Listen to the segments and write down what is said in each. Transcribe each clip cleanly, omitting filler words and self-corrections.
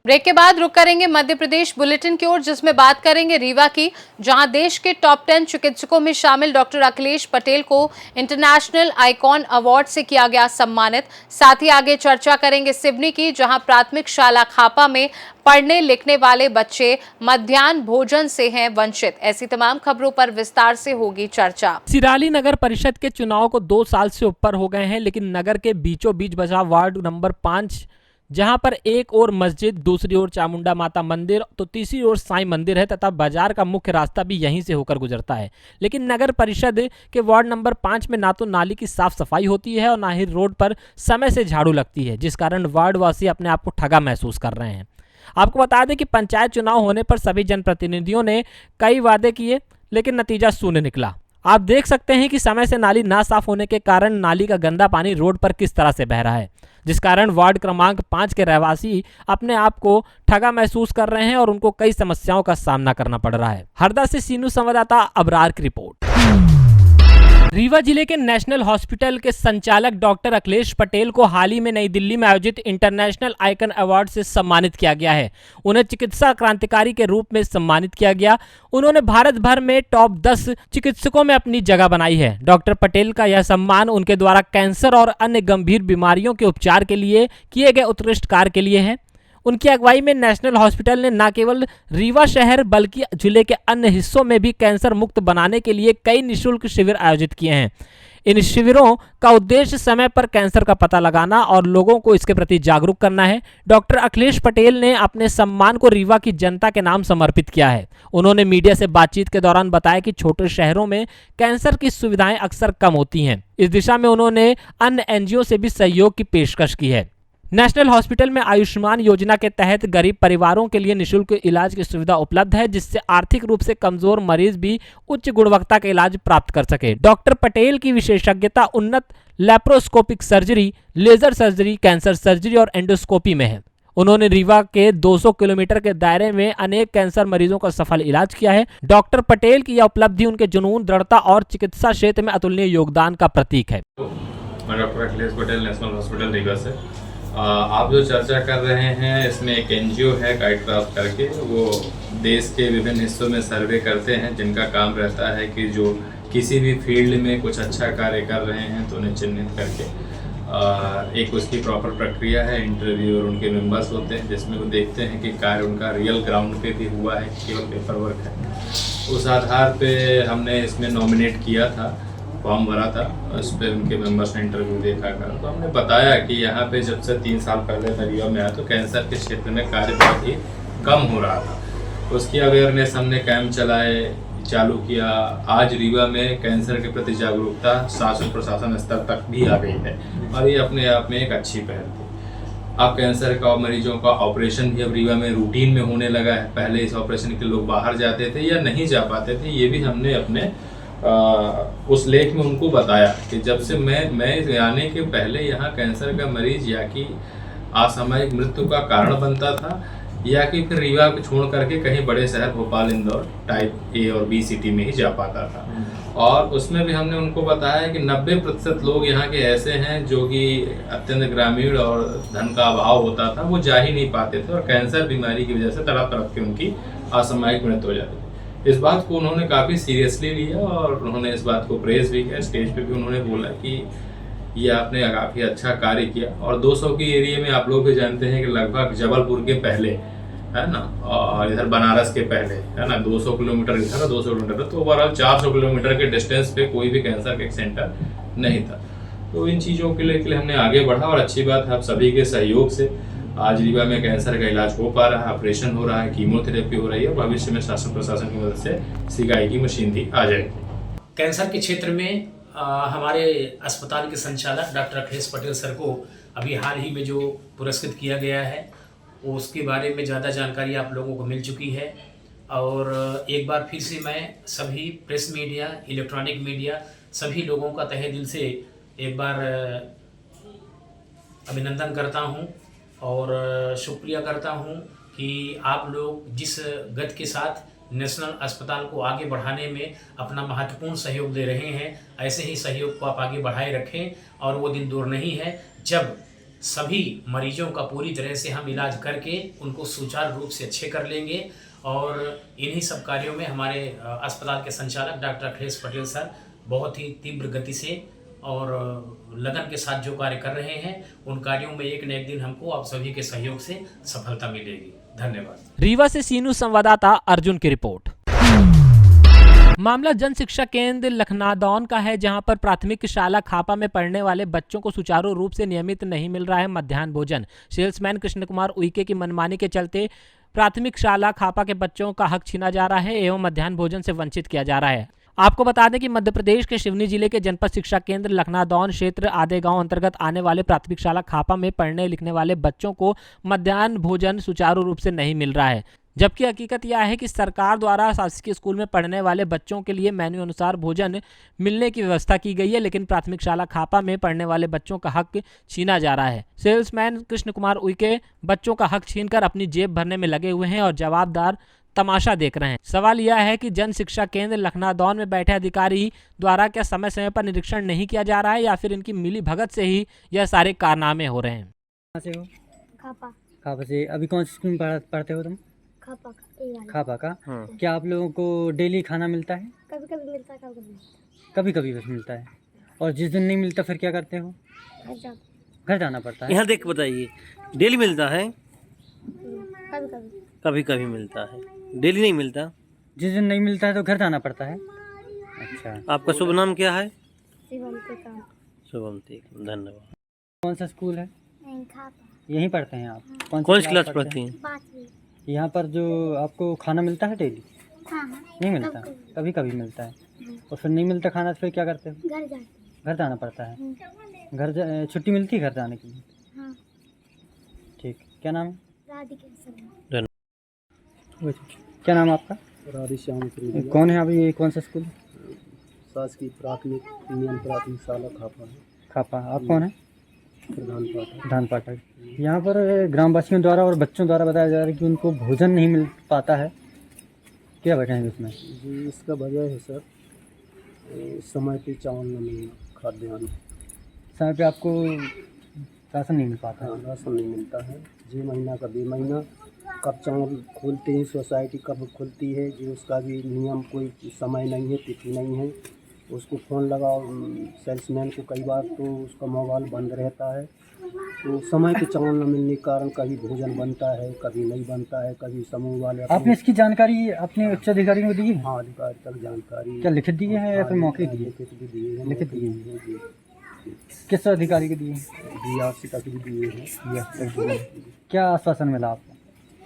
Break के बाद रुक करेंगे मध्य प्रदेश बुलेटिन की ओर, जिसमें बात करेंगे रीवा की, जहां देश के टॉप 10 चिकित्सकों में शामिल डॉक्टर अखिलेश पटेल को इंटरनेशनल आइकॉन अवार्ड से किया गया सम्मानित। साथ ही आगे चर्चा करेंगे सिवनी की, जहां प्राथमिक शाला खापा में पढ़ने लिखने वाले बच्चे मध्याह्न भोजन से हैं वंचित। ऐसी तमाम खबरों पर विस्तार से होगी चर्चा। सिराली नगर परिषद के चुनाव को 2 साल से ऊपर हो गए हैं, लेकिन नगर के बीचों बीच बसा वार्ड नंबर 5, जहां पर एक ओर मस्जिद, दूसरी ओर चामुंडा माता मंदिर तो तीसरी ओर साईं मंदिर है तथा बाजार का मुख्य रास्ता भी यहीं से होकर गुजरता है। लेकिन नगर परिषद के वार्ड नंबर 5 में ना तो नाली की साफ सफाई होती है और ना ही रोड पर समय से झाड़ू लगती है, जिस कारण वार्ड वासी अपने आप को ठगा महसूस कर रहे हैं। आपको बता दें कि पंचायत चुनाव होने पर सभी जनप्रतिनिधियों ने कई वादे किए, लेकिन नतीजा शून्य निकला। आप देख सकते हैं कि समय से नाली ना साफ होने के कारण नाली का गंदा पानी रोड पर किस तरह से बह रहा है, जिस कारण वार्ड क्रमांक 5 के रहवासी अपने आप को ठगा महसूस कर रहे हैं और उनको कई समस्याओं का सामना करना पड़ रहा है। हरदा से सीनू संवाददाता अबरार की रिपोर्ट। रीवा जिले के नेशनल हॉस्पिटल के संचालक डॉक्टर अखिलेश पटेल को हाल ही में नई दिल्ली में आयोजित इंटरनेशनल आइकन अवार्ड से सम्मानित किया गया है। उन्हें चिकित्सा क्रांतिकारी के रूप में सम्मानित किया गया। उन्होंने भारत भर में टॉप 10 चिकित्सकों में अपनी जगह बनाई है। डॉक्टर पटेल का यह सम्मान उनके द्वारा कैंसर और अन्य गंभीर बीमारियों के उपचार के लिए किए गए उत्कृष्ट कार्य के लिए है। उनकी अगुवाई में नेशनल हॉस्पिटल ने न केवल रीवा शहर बल्कि जिले के अन्य हिस्सों में भी कैंसर मुक्त बनाने के लिए कई निःशुल्क शिविर आयोजित किए हैं। इन शिविरों का उद्देश्य समय पर कैंसर का पता लगाना और लोगों को इसके प्रति जागरूक करना है। डॉक्टर अखिलेश पटेल ने अपने सम्मान को रीवा की जनता के नाम समर्पित किया है। उन्होंने मीडिया से बातचीत के दौरान बताया कि छोटे शहरों में कैंसर की सुविधाएं अक्सर कम होती हैं। इस दिशा में उन्होंने अन्य एनजीओ से भी सहयोग की पेशकश की है। नेशनल हॉस्पिटल में आयुष्मान योजना के तहत गरीब परिवारों के लिए निःशुल्क इलाज की सुविधा उपलब्ध है, जिससे आर्थिक रूप से कमजोर मरीज भी उच्च गुणवत्ता का इलाज प्राप्त कर सके। डॉक्टर पटेल की विशेषज्ञता उन्नत laparoscopic surgery, laser surgery, cancer surgery और एंडोस्कोपी में है। उन्होंने रीवा के 200 किलोमीटर के दायरे में अनेक कैंसर मरीजों का सफल इलाज किया है। डॉक्टर पटेल की यह उपलब्धि उनके जुनून, दृढ़ता और चिकित्सा क्षेत्र में अतुलनीय योगदान का प्रतीक है। मैं doctor Akhilesh Patel, national hospital Rewa से। आप जो चर्चा कर रहे हैं, इसमें एक एनजीओ है गाइडक्राफ्ट करके, वो देश के विभिन्न हिस्सों में सर्वे करते हैं, जिनका काम रहता है कि जो किसी भी फील्ड में कुछ अच्छा कार्य कर रहे हैं तो उन्हें चिन्हित करके एक उसकी प्रॉपर प्रक्रिया है, इंटरव्यू और उनके मेंबर्स होते हैं, जिसमें वो देखते हैं कि कार्य उनका रियल ग्राउंड पे भी हुआ है, केवल पेपर वर्क है। उस आधार पे हमने इसमें नॉमिनेट किया था, फॉर्म भरा था, उस पर उनके मेंबर्स ने इंटरव्यू देखा कर, तो हमने बताया कि यहाँ पे जब से 3 साल पहले मैं रीवा में आया तो कैंसर के क्षेत्र में कार्य बहुत ही कम हो रहा था। उसकी अवेयरनेस हमने कैंप चलाए, चालू किया। आज रीवा में कैंसर के प्रति जागरूकता शासन प्रशासन स्तर तक भी आ गई है और ये अपने आप में एक अच्छी पहल थी। अब कैंसर का मरीजों का ऑपरेशन भी अब रीवा में रूटीन में होने लगा है। पहले इस ऑपरेशन के लोग बाहर जाते थे या नहीं जा पाते थे, ये भी हमने अपने उस लेख में उनको बताया कि जब से मैं आने के पहले यहाँ कैंसर का मरीज या कि असामयिक मृत्यु का कारण बनता था या कि फिर रीवा को छोड़ करके कहीं बड़े शहर भोपाल, इंदौर टाइप ए और बी सिटी में ही जा पाता था। और उसमें भी हमने उनको बताया कि 90% लोग यहाँ के ऐसे हैं जो कि अत्यंत ग्रामीण और धन का अभाव होता था, वो जा ही नहीं पाते थे और कैंसर बीमारी की वजह से तड़प तड़प के उनकी असामयिक मृत्यु हो जाती थी। इस बात को उन्होंने काफ़ी सीरियसली लिया और उन्होंने इस बात को प्रेज भी किया। स्टेज पे भी उन्होंने बोला कि ये आपने काफ़ी अच्छा कार्य किया। और 200 के एरिया में आप लोग भी जानते हैं कि लगभग जबलपुर के पहले, है ना, और इधर बनारस के पहले, है ना, 200 किलोमीटर इधर और 200 किलोमीटर, तो ओवरऑल 400 किलोमीटर के डिस्टेंस पे कोई भी कैंसर का सेंटर नहीं था। तो इन चीज़ों के लिए हमने आगे बढ़ा और अच्छी बात है आप सभी के सहयोग से आज रीवा में कैंसर का इलाज हो पा रहा है, ऑपरेशन हो रहा है, कीमोथेरेपी हो रही है और भविष्य में शासन प्रशासन की मदद से सिकाई की मशीन भी आ जाएगी। कैंसर के क्षेत्र में हमारे अस्पताल के संचालक डॉक्टर अखिलेश पटेल सर को अभी हाल ही में जो पुरस्कृत किया गया है, उसके बारे में ज़्यादा जानकारी आप लोगों को मिल चुकी है। और एक बार फिर से मैं सभी प्रेस मीडिया, इलेक्ट्रॉनिक मीडिया, सभी लोगों का तहे दिल से एक बार अभिनंदन करता हूं और शुक्रिया करता हूं कि आप लोग जिस गति के साथ नेशनल अस्पताल को आगे बढ़ाने में अपना महत्वपूर्ण सहयोग दे रहे हैं, ऐसे ही सहयोग को आप आगे बढ़ाए रखें। और वो दिन दूर नहीं है जब सभी मरीजों का पूरी तरह से हम इलाज करके उनको सुचारू रूप से अच्छे कर लेंगे। और इन्हीं सब कार्यों में हमारे अस्पताल के संचालक डॉक्टर अखिलेश पटेल सर बहुत ही तीव्र गति से और लगन के साथ जो कार्य कर रहे हैं, उन कार्यों में एक न एक दिन हमको आप सभी के सहयोग से सफलता मिलेगी। धन्यवाद। रीवा से सीनू संवाददाता अर्जुन की रिपोर्ट। मामला जन शिक्षा केंद्र लखनादौन का है, जहां पर प्राथमिक शाला खापा में पढ़ने वाले बच्चों को सुचारू रूप से नियमित नहीं मिल रहा है मध्याह्न भोजन। सेल्समैन कृष्ण कुमार उइके की मनमानी के चलते प्राथमिक शाला खापा के बच्चों का हक छीना जा रहा है एवं मध्याह्न भोजन से वंचित किया जा रहा है। आपको बता दें कि मध्य प्रदेश के सिवनी जिले के जनपद शिक्षा केंद्र लखनादौन क्षेत्र आधे गांव अंतर्गत आने वाले प्राथमिक शाला खापा में पढ़ने लिखने वाले बच्चों को मध्याह्न भोजन सुचारू रूप से नहीं मिल रहा है, जबकि हकीकत यह है कि सरकार द्वारा शासकीय स्कूल में पढ़ने वाले बच्चों के लिए मेन्यू अनुसार भोजन मिलने की व्यवस्था की गई है, लेकिन प्राथमिक शाला खापा में पढ़ने वाले बच्चों का हक छीना जा रहा है। सेल्समैन कृष्ण कुमार उइके बच्चों का हक छीनकर अपनी जेब भरने में लगे हुए हैं और जवाबदार तमाशा देख रहे हैं। सवाल यह है कि जन शिक्षा केंद्र लखनादौन में बैठे अधिकारी द्वारा क्या समय समय पर निरीक्षण नहीं किया जा रहा है या फिर इनकी मिली भगत से ही यह सारे कारनामे हो रहे हैं। कहाँ से हो? खापा खापा से। अभी कौन सी स्कूल में पढ़ते हो तुम? खापा का ए वाला। खापा का। हाँ। क्या आप लोगों को डेली खाना मिलता है? कभी कभी मिलता है, कभी कभी नहीं। कभी कभी बस मिलता है। और जिस दिन नहीं मिलता फिर क्या करते हो? घर जाते घर जाना पड़ता है। यहाँ देख बताइए, डेली मिलता है? कभी कभी। कभी कभी मिलता है, डेली नहीं मिलता। जिस दिन नहीं मिलता है तो घर जाना पड़ता है। अच्छा, आपका शुभ नाम क्या है? शिवम के काम। शुभम, ठीक, धन्यवाद। कौन सा स्कूल है? नहीं, खापा यहीं पढ़ते हैं आप? कौन सी क्लास पढ़ती हैं? 5वीं। यहाँ पर जो आपको खाना मिलता है डेली? हाँ। नहीं मिलता, कभी कभी मिलता है। और फिर नहीं मिलता खाना तो फिर क्या करते हो? घर जाते। घर जाना पड़ता है। छुट्टी मिलती है घर जाने के लिए? हाँ। ठीक, क्या नाम है? राधिका शर्मा। क्या नाम है आपका? राधेश्याम। कौन है अभी? कौन सा स्कूल? शासकीय प्राथमिक यूनियन प्राथमिक शाला खापा है। खापा। आप कौन है? प्रधान पाठक। प्रधान पाठक। यहाँ पर ग्रामवासियों द्वारा और बच्चों द्वारा बताया जा रहा है कि उनको भोजन नहीं मिल पाता है, क्या वजह है इसमें? जी, इसका वजह है सर समय पे चावल न मिलना, खाद्यान्न समय पे आपको राशन नहीं मिल पाता है। राशन नहीं मिलता है। जी महीना का बे महीना कब चावल खोलते हैं, सोसाइटी कब खुलती है जी उसका भी नियम कोई समय नहीं है, तिथि नहीं है। उसको फ़ोन लगाओ सेल्समैन को, कई बार तो उसका मोबाइल बंद रहता है। तो समय पे चावल न मिलने के कारण कभी भोजन बनता है, कभी नहीं बनता है, कभी समूह वाले आपने इसकी जानकारी अपने उच्च अधिकारी को दी है? हाँ, अधिकारी तक जानकारी क्या लिखित दिए हैं या फिर मौके दिए? लिखित भी दिए हैं। लिखित दिए हैं। जी, किस अधिकारी को दिए? DRC तक भी दिए हैं। क्या आश्वासन मिला आपको?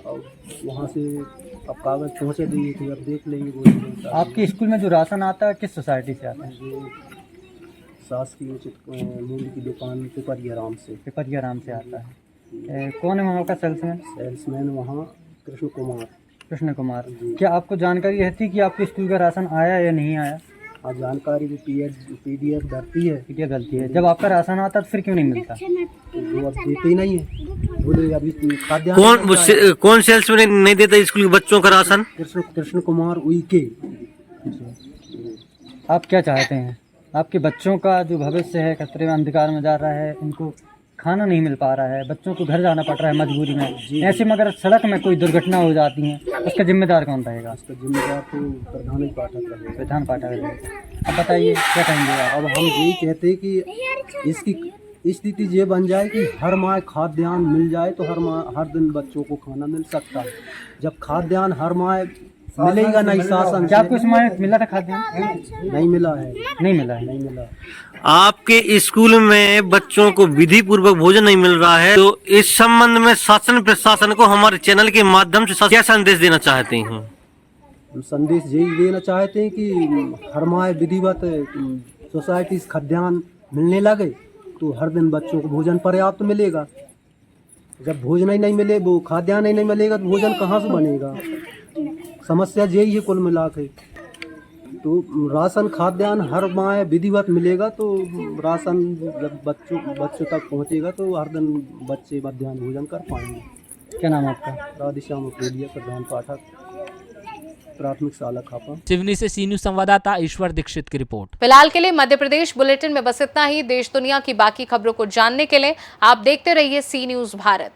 और वहाँ से अब कागज़ पहुँचे दिए थे, अब देख लेंगे वो। आपके स्कूल में जो राशन आता है किस सोसाइटी से आता है? जो शासकीय उचित मूल्य की दुकान पिपरिया राम से। पिपरिया राम से आता है। कौन है वहाँ का सेल्समैन? सेल्समैन वहाँ कृष्ण कुमार। कृष्ण कुमार। क्या आपको जानकारी रहती है कि आपके स्कूल का राशन आया या नहीं आया? हाँ, जानकारी भी PDF धरती है। क्या गलती है? जब आपका राशन आता तो फिर क्यों नहीं मिलता? वो अब देते ही नहीं है, बोले अभी खाद्यान्न। कौन सेल्समैन नहीं देता स्कूल के बच्चों का राशन? कृष्ण कुमार उइके। आप क्या चाहते हैं? आपके बच्चों का जो भविष्य है खतरे में, अंधकार में जा रहा है, उनको खाना नहीं मिल पा रहा है, बच्चों को घर जाना पड़ रहा है मजबूरी में। ऐसे में अगर सड़क में कोई दुर्घटना हो जाती है उसका जिम्मेदार कौन रहेगा? उसका जिम्मेदार तो प्रधान पाठक रहेगा। प्रधान पाठक रहेगा। अब बताइए क्या कहेंगे आप? अब हम यही कहते हैं कि इसकी स्थिति ये बन जाए कि हर माह खाद्यान्न मिल जाए तो हर दिन बच्चों को खाना मिल सकता है। जब खाद्यान्न हर माह मिलेगा नहीं शासन, क्या आपको इस माह मिला था खाद्यान्न? नहीं मिला है। नहीं मिला है। नहीं मिला। आपके स्कूल में बच्चों को विधि पूर्वक भोजन नहीं मिल रहा है, तो इस संबंध में शासन प्रशासन को हमारे चैनल के माध्यम से क्या संदेश देना चाहते हैं? हम संदेश यही देना चाहते हैं कि हर माह विधिवत सोसाइटी से खाद्यान्न मिलने लगे तो हर दिन बच्चों को भोजन पर्याप्त मिलेगा। जब भोजन ही नहीं मिले, वो खाद्यान्न ही नहीं मिलेगा तो भोजन कहाँ से बनेगा? समस्या यही है कुल मिला के। तो राशन खाद्यान्न हर माह विधिवत मिलेगा तो राशन जब बच्चों तक पहुंचेगा तो हर दिन बच्चे मध्याह्न भोजन कर पाएंगे। क्या नाम है आपका? राधेश्याम प्रधान पाठक। प्राथमिक शाला खापा। सिवनी से सी न्यूज संवाददाता ईश्वर दीक्षित की रिपोर्ट। फिलहाल के लिए मध्य प्रदेश बुलेटिन में बस इतना ही। देश दुनिया की बाकी खबरों को जानने के लिए आप देखते रहिए सी न्यूज भारत।